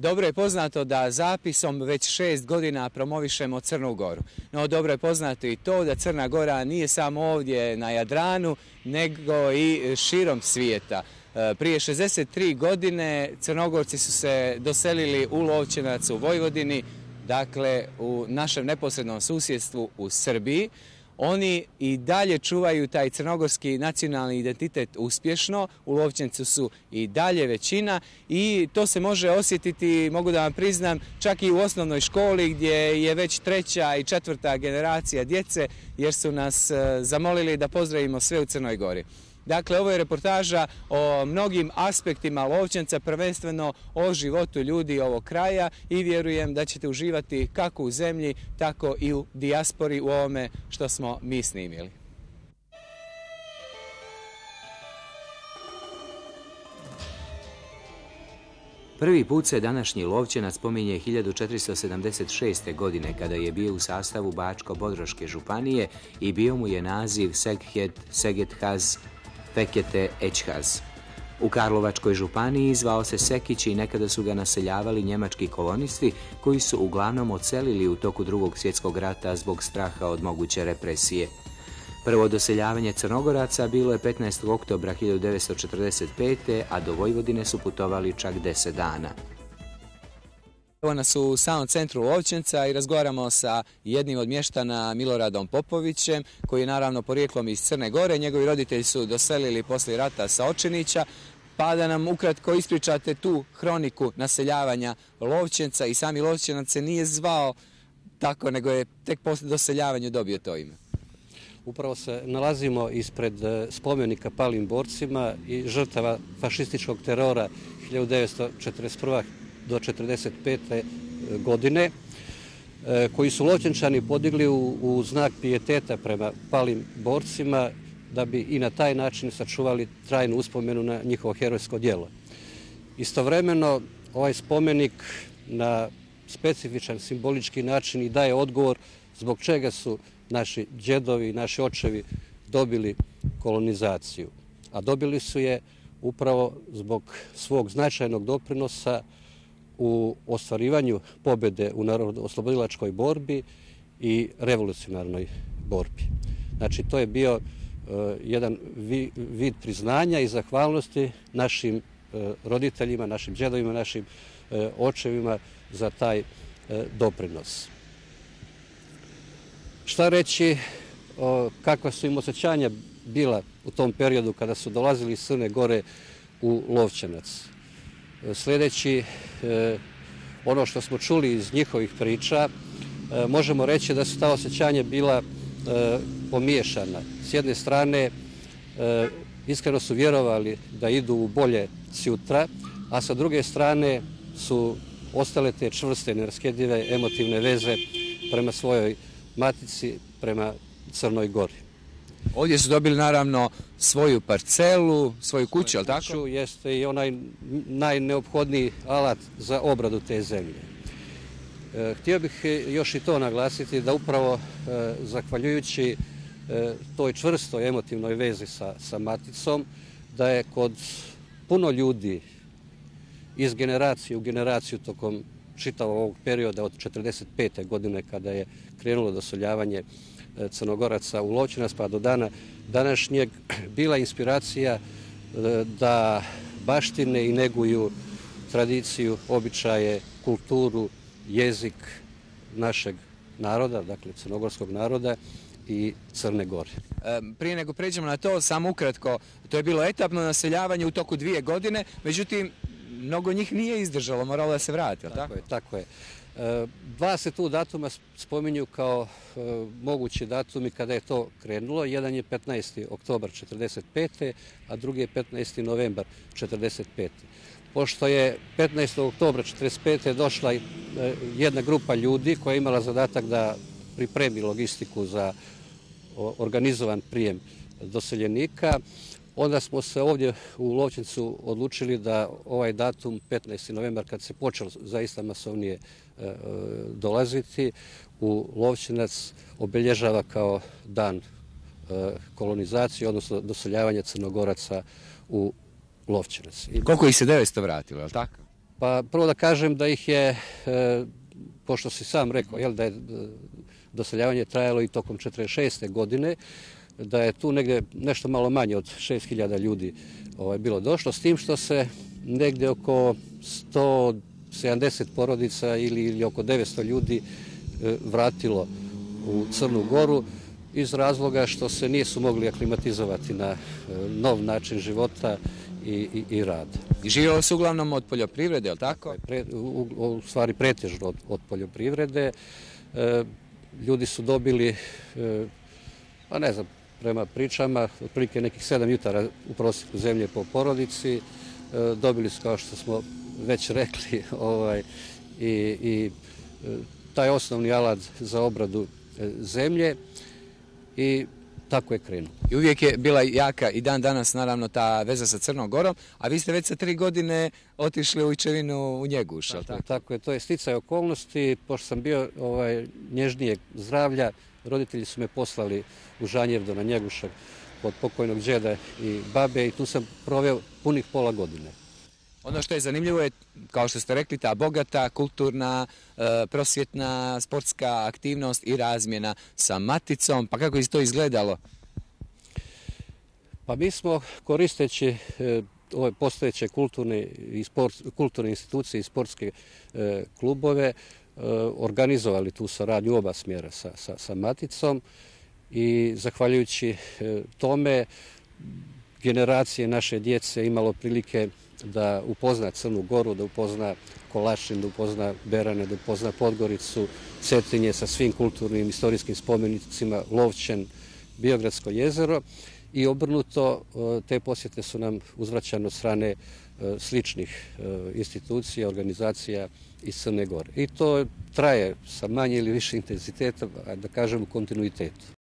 Dobro je poznato da zapisom već 6 godina promovišemo Crnu Goru. No dobro je poznato i to da Crna Gora nije samo ovdje na Jadranu, nego i širom svijeta. Prije 63 godine Crnogorci su se doselili u Lovćenac u Vojvodini, dakle u našem neposrednom susjedstvu u Srbiji. Oni i dalje čuvaju taj crnogorski nacionalni identitet uspješno, u Lovćencu su i dalje većina i to se može osjetiti, mogu da vam priznam, čak i u osnovnoj školi gdje je već 3. i 4. generacija djece, jer su nas zamolili da pozdravimo sve u Crnoj Gori. Dakle, ovo je reportaža o mnogim aspektima Lovćenca, prvenstveno o životu ljudi ovog kraja i vjerujem da ćete uživati kako u zemlji, tako i u dijaspori u ovome što smo mi snimili. Prvi put se današnji Lovćenac spominje 1476. godine kada je bio u sastavu Bačko-Bodroške županije i bio mu je naziv Segethez Fekete Ećhaz. U Karlovačkoj županiji zvao se Sekić i nekada su ga naseljavali njemački kolonisti koji su uglavnom odselili u toku Drugog svjetskog rata zbog straha od moguće represije. Prvo doseljavanje Crnogoraca bilo je 15. oktobra 1945. a do Vojvodine su putovali čak 10 dana. Evo nas u samom centru Lovćenca i razgovaramo sa jednim od mještana Miloradom Popovićem, koji je naravno porijeklom iz Crne Gore. Njegovi roditelji su doselili poslije rata sa Očenića, pa da nam ukratko ispričate tu hroniku naseljavanja Lovćenca. I sami Lovćenac se nije zvao tako, nego je tek poslije doseljavanja dobio to ime. Upravo se nalazimo ispred spomenika palim borcima i žrtava fašističkog terora 1941. do 1945. godine, koji su Lovćenčani podigli u znak pijeteta prema palim borcima, da bi i na taj način sačuvali trajnu uspomenu na njihovo herojsko djelo. Istovremeno, ovaj spomenik na specifičan simbolički način i daje odgovor zbog čega su naši djedovi i naši očevi dobili kolonizaciju. A dobili su je upravo zbog svog značajnog doprinosa u ostvarivanju pobjede u narodnooslobodilačkoj borbi i revolucionarnoj borbi. Znači, to je bio jedan vid priznanja i zahvalnosti našim roditeljima, našim djedovima, našim očevima za taj doprinos. Šta reći, kakva su im osjećanja bila u tom periodu kada su dolazili iz Crne Gore u Lovćenac? Sljedeći ono što smo čuli iz njihovih priča, možemo reći da su ta osjećanja bila pomiješana. S jedne strane, iskreno su vjerovali da idu u bolje sutra, a sa druge strane su ostale te čvrste, neraskidive emotivne veze prema svojoj matici, prema Crnoj Gori. Ovdje su dobili naravno svoju parcelu, svoju kuću, je li tako? Kuću jeste i onaj najneophodniji alat za obradu te zemlje. Htio bih još i to naglasiti da upravo zahvaljujući toj čvrstoj emotivnoj vezi sa maticom, da je kod puno ljudi iz generacije u generaciju tokom čitavog ovog perioda od 1945. godine kada je krenulo doseljavanje Crnogoraca u Lovćenac pa do dana današnjeg bila inspiracija da baštine i neguju tradiciju, običaje, kulturu, jezik našeg naroda, dakle crnogorskog naroda i Crne Gore. Prije nego pređemo na to, samo ukratko, to je bilo etapno naseljavanje u toku 2 godine, međutim, mnogo njih nije izdržalo, moralo da se vrati, je li tako? Tako je. Dva se tu datuma spominju kao mogući datumi kada je to krenulo. Jedan je 15. oktobar 1945. a drugi je 15. novembar 1945. Pošto je 15. oktobra 1945. došla jedna grupa ljudi koja je imala zadatak da pripremi logistiku za organizovan prijem doseljenika, onda smo se ovdje u Lovćencu odlučili da ovaj datum, 15. novembar, kad se počelo zaista masovnije dolaziti u Lovćenac, obilježava kao dan kolonizacije, odnosno doseljavanja Crnogoraca u Lovćenac. Koliko ih se 900 vratilo, je li tako? Pa prvo da kažem da ih je, pošto si sam rekao, da je doseljavanje trajalo i tokom 1946. godine, da je tu negdje nešto malo manje od 6.000 ljudi bilo došlo, s tim što se negdje oko 170 porodica ili oko 900 ljudi vratilo u Crnu Goru iz razloga što se nisu mogli aklimatizovati na nov način života i rada. I živjelo se uglavnom od poljoprivrede, je li tako? U stvari pretežno od poljoprivrede. Ljudi su dobili, pa ne znam, prema pričama, otprilike nekih 7 jutara u prosjeku zemlje po porodici. Dobili su, kao što smo već rekli, i taj osnovni alat za obradu zemlje i tako je krenuo. I uvijek je bila jaka i dan danas naravno ta veza sa Crnom Gorom, a vi ste već sa 3 godine otišli u Ičevinu u Njeguš, je li tako? Tako je, to je sticaj okolnosti, pošto sam bio nježnijeg zdravlja, roditelji su me poslali u Žanjevdo na Njegušak kod pokojnog džeda i babe i tu sam proveo punih pola godine. Ono što je zanimljivo je, kao što ste rekli, ta bogata, kulturna, prosvjetna, sportska aktivnost i razmjena sa maticom. Pa kako je to izgledalo? Pa mi smo, koristeći ove postojeće kulturne institucije i sportske klubove, organizovali tu saradnju oba smjera sa maticom i zahvaljujući tome generacije naše djece imalo prilike da upozna Crnu Goru, da upozna Kolašin, da upozna Berane, da upozna Podgoricu, Cetinje sa svim kulturnim istorijskim spomenicima, Lovćen, Biogradsko jezero i obrnuto te posjete su nam uzvraćane od strane sličnih institucija, organizacija iz Crne Gore. I to traje sa manje ili više intenzitetom, da kažem u kontinuitetu.